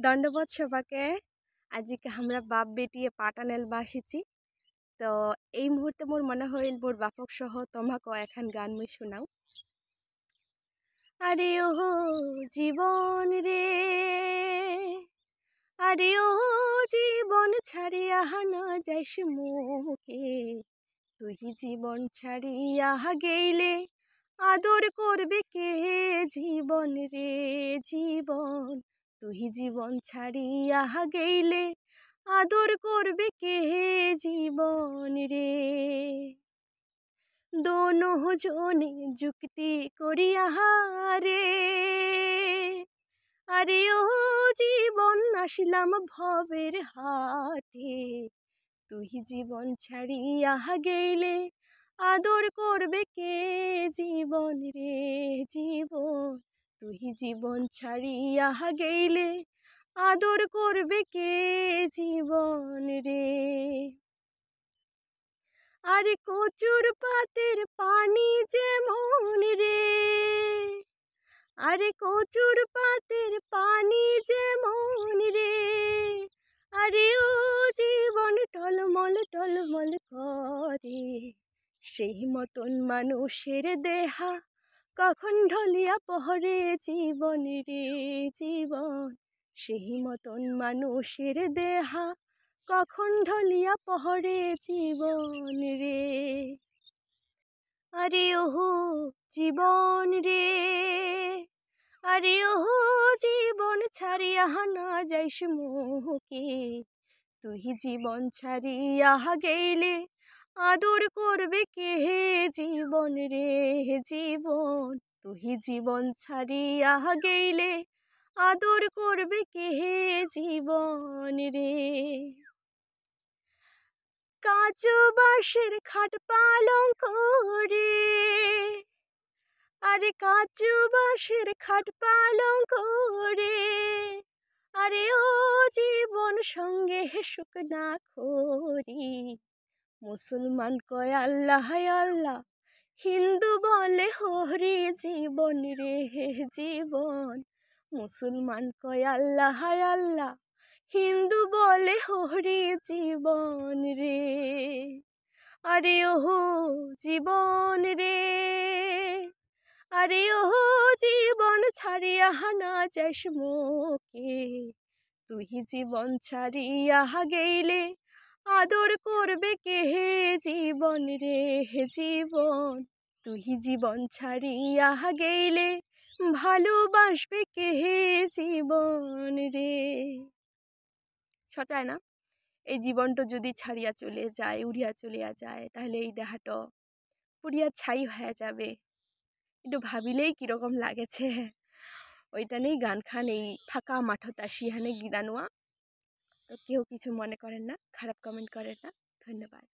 দণ্ডবোধ সবাকে। আজিকে আমরা বাপ বেটিয়ে পাটানেল বাসিছি। তো এই মুহূর্তে মোর মনে হইল মোর বাপক সহ তোমাকে এখন গান মুই শুনাও। আরে ও জীবন রে, আরে ও জীবন ছাড়িয়া না যাইস মুকে, তুই জীবন ছাড়িয়া গেলে আদর করবে কে? জীবন রে জীবন, তুই জীবন ছাড়িয়া গেলে আদর করবে কে? জীবন রে। দোনো জনে যুক্তি করিয়া রে, আরে ও জীবন আসিলাম ভবের হাটে, তুই জীবন ছাড়িয়া গেলে আদর করবে কে? জীবন রে জীবন, তুই জীবন ছাড়িয়া গেলে আদর করবে কে? জীবন রে। আরে কচুর পাতের পানি যেমন রে, আরে কচুর পাতের পানি যেমন রে, আরে ও জীবন টলমল টলমল করে, সেই মতন মানুষের দেহা কখন ঢলিয়া পড়ে? জীবন রে জীবন, সেই মতন মানুষের দেহা কখন ঢলিয়া পড়ে? জীবন রে। আরে ওহো জীবন রে, আরে ওহো জীবন ছাড়িয়া না যাইস মুকে, তুই জীবন ছাড়িয়া গেলে আদর করবে কে? জীবন রে জীবন, তুই জীবন ছাড়িয়া গেলে আদর করবে কে? জীবন রে। কাঁচু বাঁশের খাট পালঙ্ক রে, আরে কাঁচু বাঁশের খাট পালঙ্ক রে, আরে ও জীবন সঙ্গে হেসুক না খড়ি, মুসলমান কয় আল্লাহ আল্লাহ, হিন্দু বলে হরি। জীবন রে জীবন, মুসলমান কয় আল্লাহ আল্লাহ, হিন্দু বলে হরি। জীবন রে। আরে ওহো জীবন রে, আরে ও জীবন ছাড়িয়া না যাইস মুকে, তুই জীবন ছাড়িয়া গেলে আদর করবে কে? জীবন রে জীবন, তুই জীবন ছাড়িয়া গেলে ভালোবাসবে কে? জীবন রে। সচায় না, এই জীবনটা যদি ছাড়িয়া চলে যায়, উড়িয়া চলিয়া যায়, তাহলে এই দেহাটা পুড়িয়া ছাই হয়ে যাবে। একটু ভাবিলেই কিরকম লাগেছে। ওইটা নেই গান খান এই ফাঁকা মাঠত আসিহানে গিরানোয়া। তো কেউ কিছু মনে করেন না, খারাপ কমেন্ট করেন না। ধন্যবাদ।